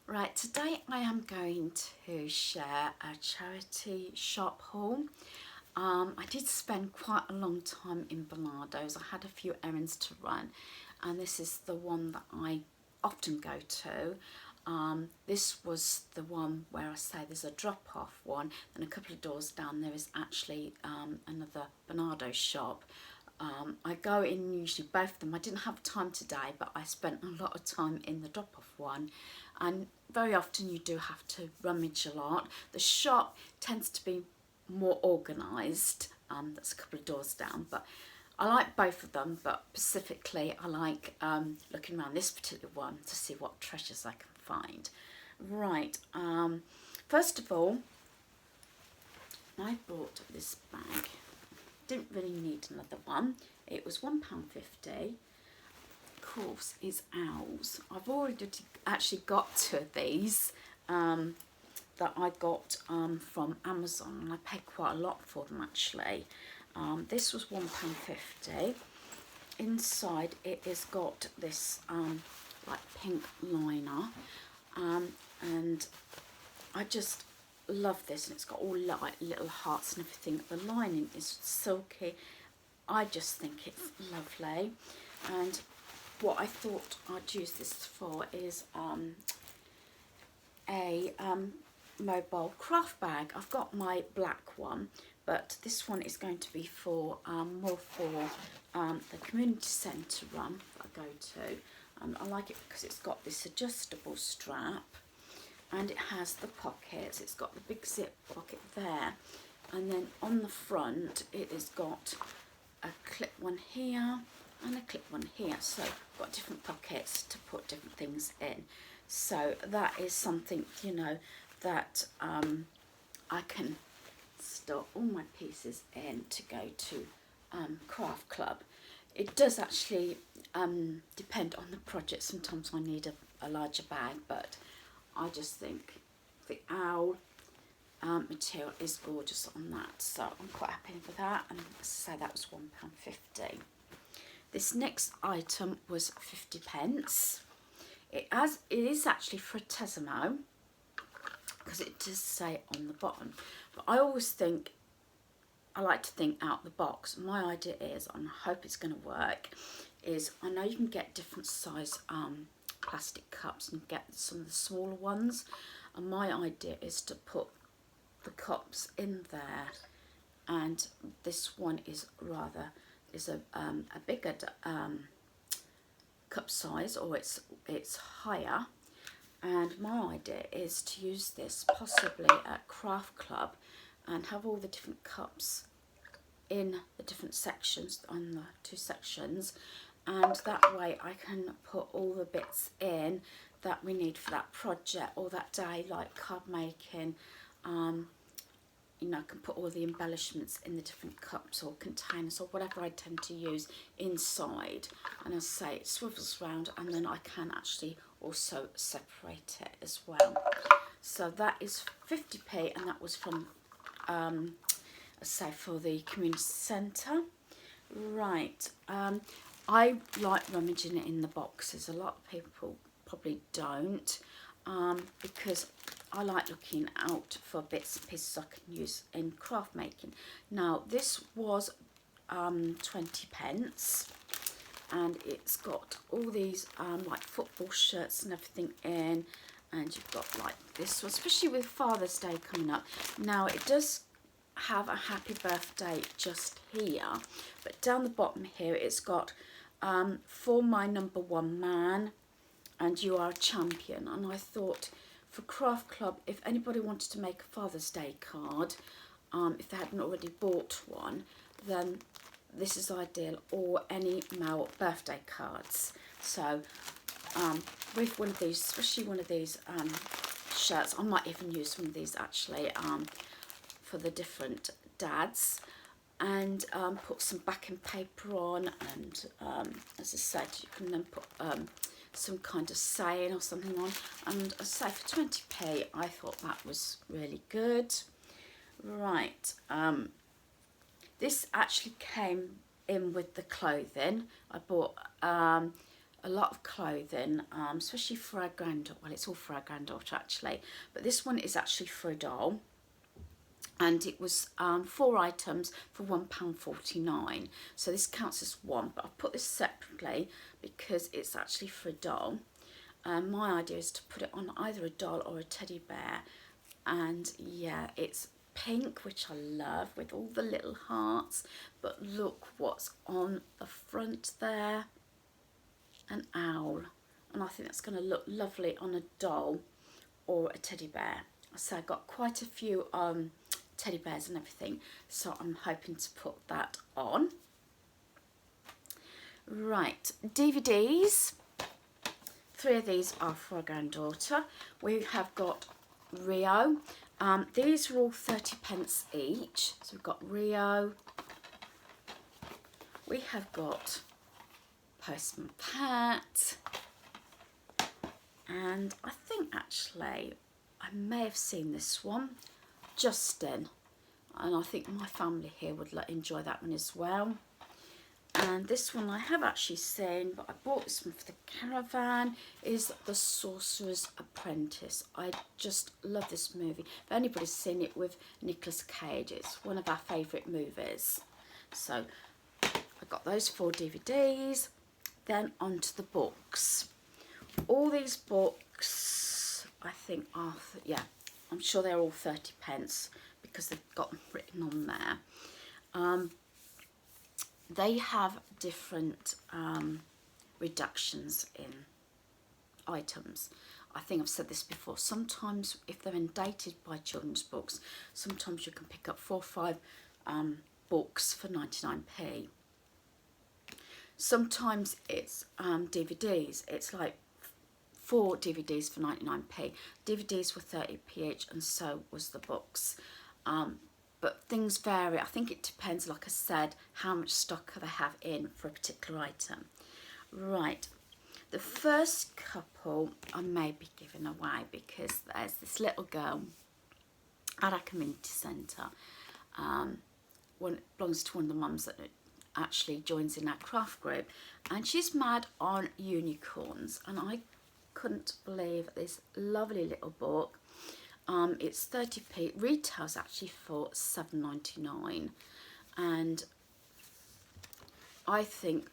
Right, today I am going to share a charity shop haul. I did spend quite a long time in Barnardo's. I had a few errands to run, and this is the one that I often go to. This was the one where I say there's a drop-off one, and a couple of doors down there is actually another Barnardo's shop. I go in usually both of them. I didn't have time today, but I spent a lot of time in the drop-off one, and very often you do have to rummage a lot. The shop tends to be more organised. That's a couple of doors down, but I like both of them, but specifically I like looking around this particular one to see what treasures I can find. Right, first of all, I bought this bag. Didn't really need another one. It was £1.50. Of course, it's owls. I've already actually got two of these that I got from Amazon, and I paid quite a lot for them actually. This was £1.50. Inside it has got this like pink liner, and I just love this, and it's got all like little hearts and everything. The lining is silky. I just think it's lovely, and what I thought I'd use this for is a mobile craft bag. I've got my black one, but this one is going to be for more for the community centre run that I go to. I like it because it's got this adjustable strap, and it has the pockets. It's got the big zip pocket there, and then on the front it has got a clip one here and a clip one here, so I've got different pockets to put different things in. So that is something, you know, that I can store all my pieces in to go to craft club. It does actually depend on the project. Sometimes I need a larger bag, but I just think the owl material is gorgeous on that, so I'm quite happy with that. And as I say, that was £1.50. This next item was 50p. It is actually Fratesimo, because it does say on the bottom. But I always think, I like to think out the box. My idea is, and I hope it's going to work, is I know you can get different size plastic cups and get some of the smaller ones. And my idea is to put the cups in there, and this one is a bigger cup size, or it's higher. And my idea is to use this possibly at craft club and have all the different cups in the different sections, on the two sections, and that way I can put all the bits in that we need for that project or that day, like card making. You know, I can put all the embellishments in the different cups or containers or whatever I tend to use inside, and as I say, it swivels round, and then I can actually also separate it as well. So that is 50p, and that was from say for the community centre. Right, I like rummaging it in the boxes. A lot of people probably don't, because I like looking out for bits and pieces I can use in craft making. Now this was 20p, and it's got all these like football shirts and everything in, and you've got like this one, especially with Father's Day coming up. Now it does have a happy birthday just here, but down the bottom here it's got for my number one man, and you are a champion. And I thought, for craft club, if anybody wanted to make a Father's Day card, if they hadn't already bought one, then this is ideal, or any male birthday cards. So with one of these, especially one of these shirts, I might even use one of these actually for the different dads, and put some backing paper on, and as I said, you can then put some kind of saying or something on. And I say for 20p, I thought that was really good. Right, this actually came in with the clothing. I bought a lot of clothing, especially for our granddaughter. Well, it's all for our granddaughter actually, but this one is actually for a doll. And it was 4 items for £1.49. So this counts as one, but I've put this separately because it's actually for a doll. My idea is to put it on either a doll or a teddy bear. And yeah, it's pink, which I love, with all the little hearts. But look what's on the front there. An owl. And I think that's going to look lovely on a doll or a teddy bear. So I got quite a few teddy bears and everything, so I'm hoping to put that on. Right, DVDs. 3 of these are for our granddaughter. We have got Rio. These are all 30p each. So we've got Rio. We have got Postman Pat. And I think actually I may have seen this one, Justin, and I think my family here would enjoy that one as well. And this one I have actually seen, but I bought this one for the caravan, is The Sorcerer's Apprentice. I just love this movie. If anybody's seen it with Nicolas Cage, it's one of our favourite movies. So I got those 4 DVDs. Then on to the books. All these books I think are, yeah, I'm sure they're all 30p because they've got them written on there. They have different reductions in items. I think I've said this before. Sometimes if they're undated by children's books, sometimes you can pick up 4 or 5 books for 99p. Sometimes it's DVDs. It's like 4 DVDs for 99p. DVDs were 30p each, and so was the books. But things vary. I think it depends, like I said, how much stock they have in for a particular item. Right, the first couple I may be giving away because there's this little girl at our community centre. One belongs to one of the mums that actually joins in our craft group, and she's mad on unicorns, and I couldn't believe this lovely little book. It's 30p, retails actually for £7.99, and I think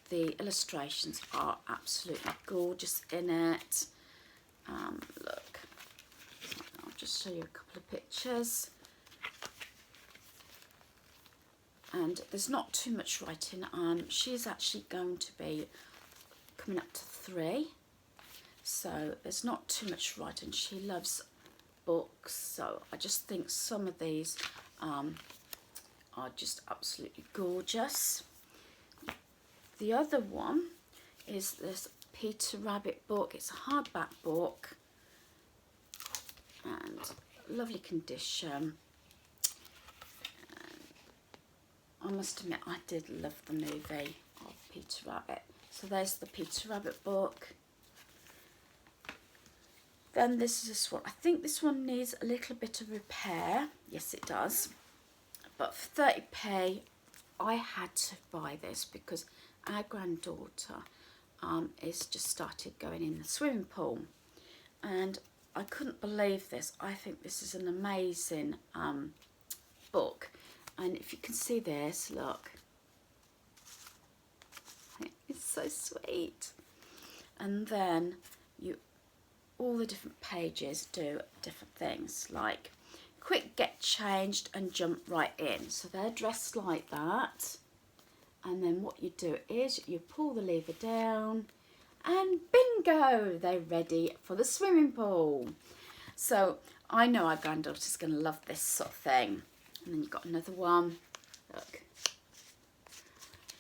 the illustrations are absolutely gorgeous in it. Look, I'll just show you a couple of pictures. And there's not too much writing. She's actually going to be coming up to 3, so there's not too much writing. She loves books, so I just think some of these are just absolutely gorgeous. The other one is this Peter Rabbit book. It's a hardback book and lovely condition. I must admit, I did love the movie of Peter Rabbit. So there's the Peter Rabbit book. Then this is this one. I think this one needs a little bit of repair. Yes, it does. But for 30p, I had to buy this because our granddaughter is just started going in the swimming pool. And I couldn't believe this. I think this is an amazing book. And if you can see this, look, it's so sweet. And then all the different pages do different things, like quick get changed and jump right in. So they're dressed like that. And then what you do is you pull the lever down and bingo, they're ready for the swimming pool. So I know our granddaughter's going to love this sort of thing. And then you've got another one. Look.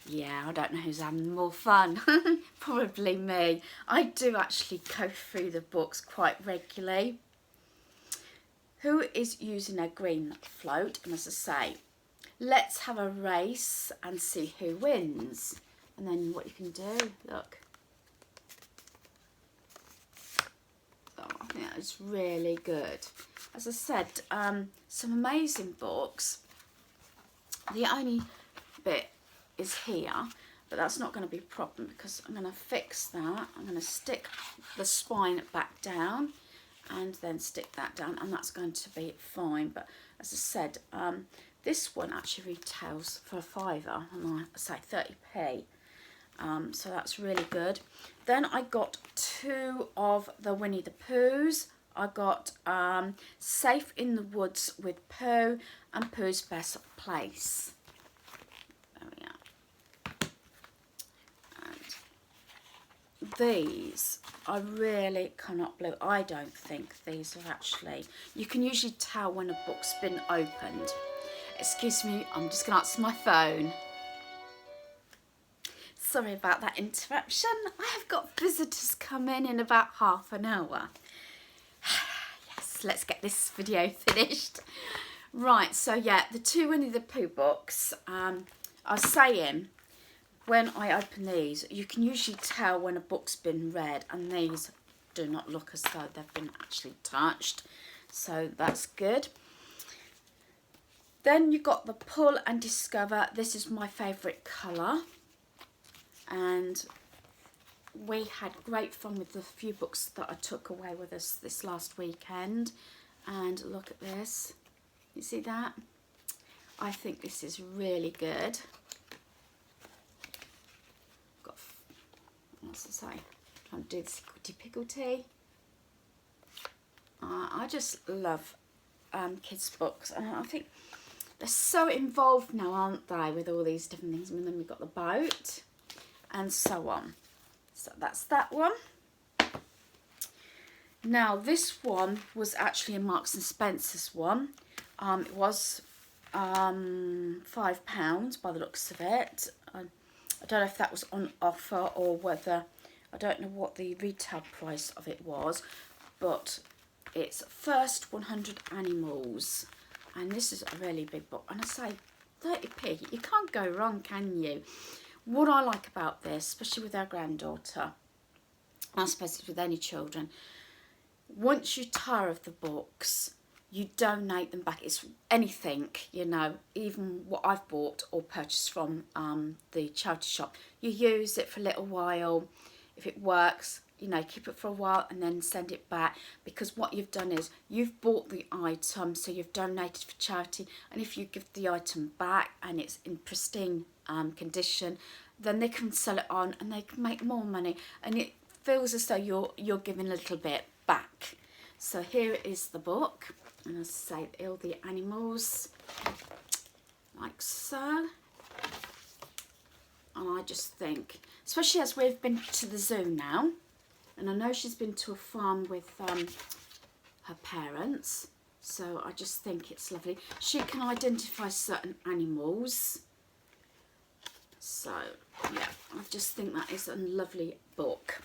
Yeah, I don't know who's having more fun. Probably me. I do actually go through the books quite regularly. Who is using a green float? And as I say, let's have a race and see who wins. And then what you can do, look. So I think that is really good. As I said, some amazing books. The only bit is here, but that's not going to be a problem because I'm going to fix that. I'm going to stick the spine back down and then stick that down, and that's going to be fine. But as I said, this one actually retails for £5, and I say 30p. So that's really good. Then I got 2 of the Winnie the Poohs. I got Safe in the Woods with Pooh and Pooh's Best Place. There we are. And these I really cannot believe. I don't think these are actually, you can usually tell when a book's been opened. Excuse me, I'm just going to answer my phone. Sorry about that interruption. I have got visitors coming in about half an hour. Yes, let's get this video finished. Right, so yeah, the 2 Winnie the Pooh books, I was saying, when I open these, you can usually tell when a book's been read, and these do not look as though they've been actually touched. So that's good. Then you've got the Pull and Discover. This is my favourite colour. And we had great fun with the few books that I took away with us this last weekend. And look at this. You see that? I think this is really good. Got, what's to say? Trying to do this Picklety. I just love kids' books. And I think they're so involved now, aren't they, with all these different things. And then we've got the boat and so on. So that's that one. Now this one was actually a Marks and Spencer's one. It was £5 by the looks of it. I don't know if that was on offer or whether, I don't know what the retail price of it was, but it's First 100 Animals, and this is a really big book, and I say 30p, you can't go wrong, can you? What I like about this, especially with our granddaughter, I suppose it's with any children, once you tire of the books, you donate them back. It's anything, you know, even what I've bought or purchased from the charity shop. You use it for a little while. If it works, you know, keep it for a while and then send it back, because what you've done is you've bought the item, so you've donated for charity, and if you give the item back and it's in pristine condition, then they can sell it on and they can make more money, and it feels as though you're giving a little bit back. So here is the book, and as I say, all the animals, like so. And I just think, especially as we've been to the zoo now, and I know she's been to a farm with her parents, so I just think it's lovely. She can identify certain animals. So, yeah, I just think that is a lovely book.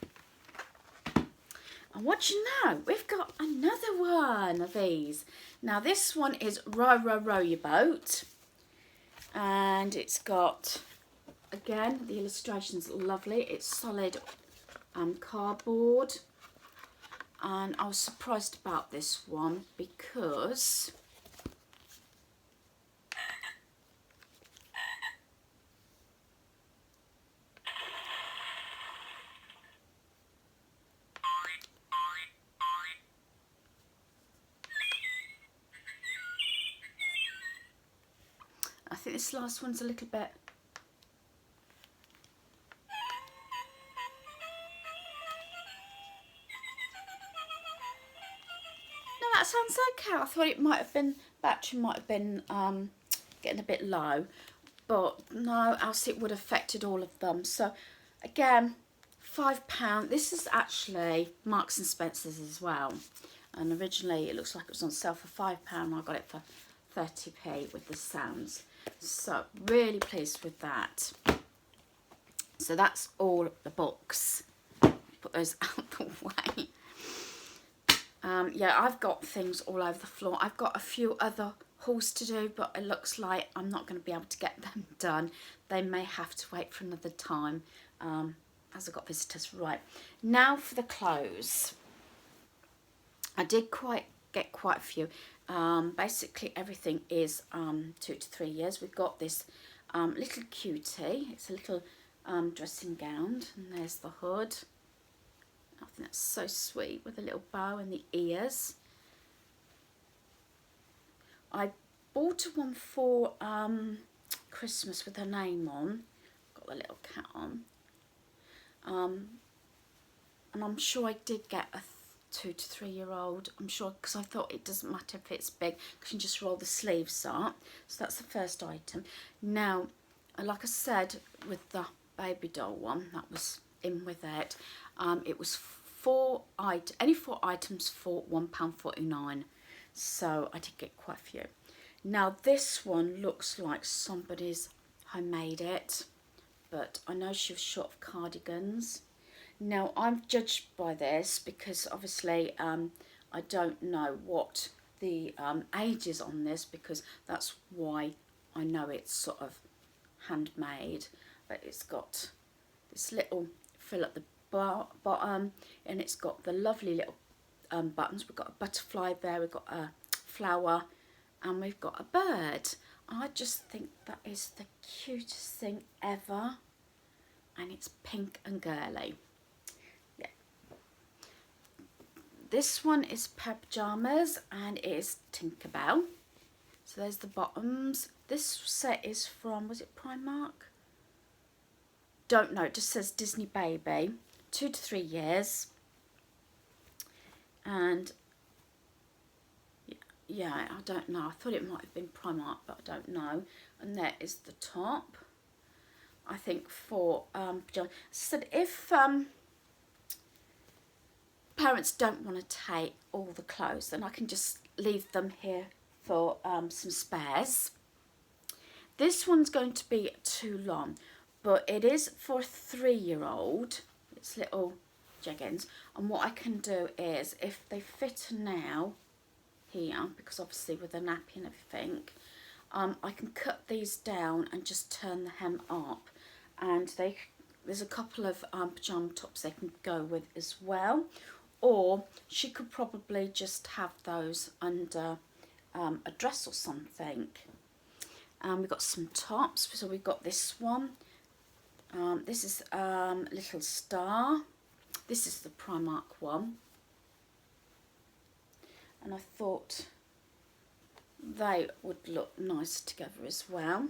And what you know, we've got another one of these. Now, this one is Row, Row, Row Your Boat. And it's got, again, the illustration's lovely. It's solid cardboard. And I was surprised about this one because I think this last one's a little bit. No, that sounds okay. I thought it might have been, battery might have been getting a bit low, but no, else it would have affected all of them. So again, £5. This is actually Marks and Spencer's as well, and originally it looks like it was on sale for £5. I got it for 30p with the sounds. So really pleased with that. So that's all the books. Put those out the way. Yeah, I've got things all over the floor. I've got a few other hauls to do, but it looks like I'm not going to be able to get them done. They may have to wait for another time, as I've got visitors. Right, now for the clothes. I did get quite a few. Basically everything is 2 to 3 years. We've got this little cutie. It's a little dressing gown, and there's the hood. I think that's so sweet with a little bow and the ears. I bought one for Christmas with her name on. Got the little cat on. And I'm sure I did get a 2 to 3 year old. I'm sure, because I thought it doesn't matter if it's big, because you can just roll the sleeves up. So that's the first item. Now, like I said, with the baby doll one that was in with it, it was any 4 items for £1.49. So I did get quite a few. Now this one looks like somebody's homemade it, but I know she was short of cardigans. Now I'm judged by this because obviously I don't know what the age is on this, because that's why I know it's sort of handmade. But it's got this little frill at the bottom, and it's got the lovely little buttons. We've got a butterfly there, we've got a flower, and we've got a bird. I just think that is the cutest thing ever, and it's pink and girly. Yeah. This one is pair of pyjamas, and it is Tinkerbell. So there's the bottoms. This set is from, was it Primark? Don't know, it just says Disney Baby, 2 to 3 years. And yeah, I don't know. I thought it might have been Primark, but I don't know. And there is the top. I think for pajamas. So if parents don't want to take all the clothes, then I can just leave them here for some spares. This one's going to be too long, but it is for a 3-year-old. It's little jeggings, and what I can do is, if they fit now here, because obviously with the nappy and everything, I can cut these down and just turn the hem up, and there's a couple of pyjama tops they can go with as well, or she could probably just have those under a dress or something. We've got some tops, so we've got this one. This is Little Star. This is the Primark one. And I thought they would look nice together as well.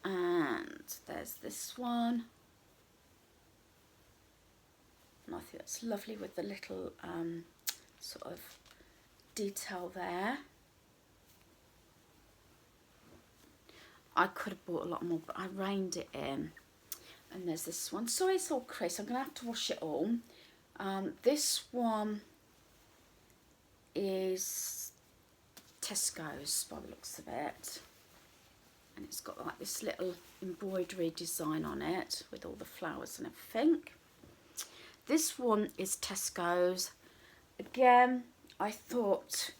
And there's this one. And I think that's lovely with the little sort of detail there. I could have bought a lot more, but I reined it in. And there's this one. Sorry, it's all crazy. I'm going to have to wash it all. This one is Tesco's by the looks of it. And it's got like this little embroidery design on it with all the flowers and everything. This one is Tesco's. Again, I thought,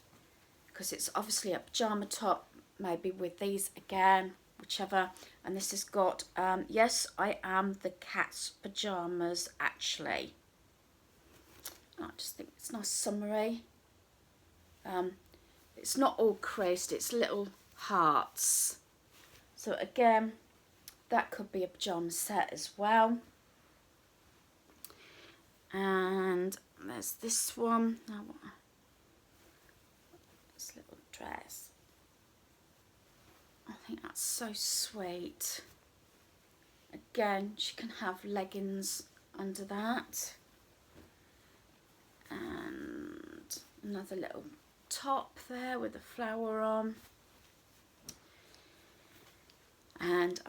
because it's obviously a pyjama top, maybe with these again, whichever. And this has got, yes, I am the cat's pyjamas, actually. I just think it's nice summery. It's not all creased, it's little hearts. So again, that could be a pyjama set as well. And there's this one. This little dress. I think that's so sweet. Again, she can have leggings under that. And another little top there with a flower on. And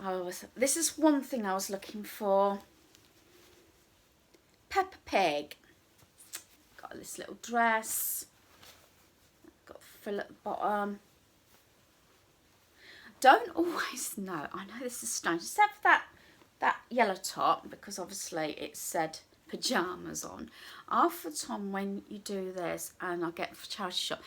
this is one thing I was looking for. Peppa Pig. Got this little dress. Got a frill at the bottom. Don't always know. I know this is strange. Except for that yellow top, because obviously it said pyjamas on. Half the time when you do this, and I get for charity shop,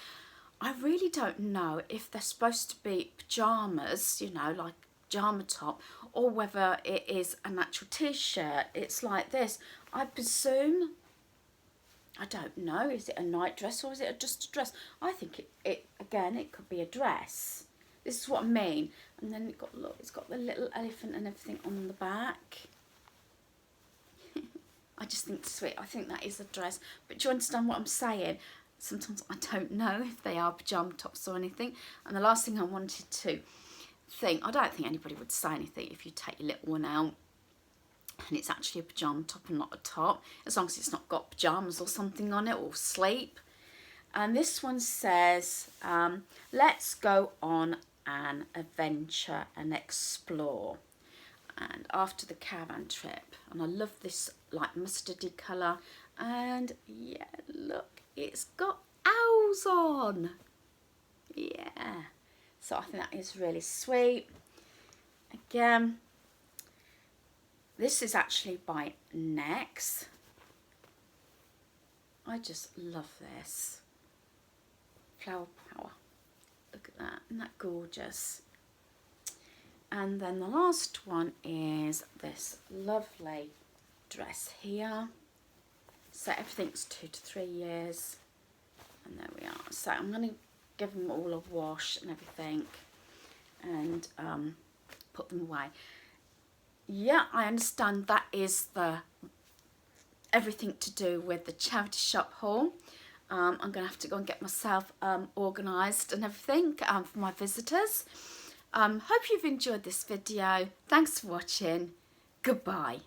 I really don't know if they're supposed to be pyjamas, you know, like pyjama top, or whether it is an actual t-shirt. It's like this. I presume, I don't know, is it a night dress or is it just a dress? I think it again, it could be a dress. This is what I mean. And then it got, look, it's got the little elephant and everything on the back. I just think it's sweet. I think that is a dress. But do you understand what I'm saying? Sometimes I don't know if they are pyjama tops or anything. And the last thing I wanted to think, I don't think anybody would say anything if you take your little one out and it's actually a pyjama top and not a top, as long as it's not got pyjamas or something on it, or sleep. And this one says, let's go on an adventure and explore. And after the caravan trip, and I love this like mustardy colour, and yeah, look, it's got owls on. Yeah, so I think that is really sweet. Again, this is actually by Next. I just love this. Flower Power. Look at that, isn't that gorgeous? And then the last one is this lovely dress here. So everything's 2 to 3 years. And there we are. So I'm going to give them all a wash and everything and put them away. Yeah, I understand that is the everything to do with the charity shop haul. I'm going to have to go and get myself organised and everything for my visitors. Hope you've enjoyed this video. Thanks for watching. Goodbye.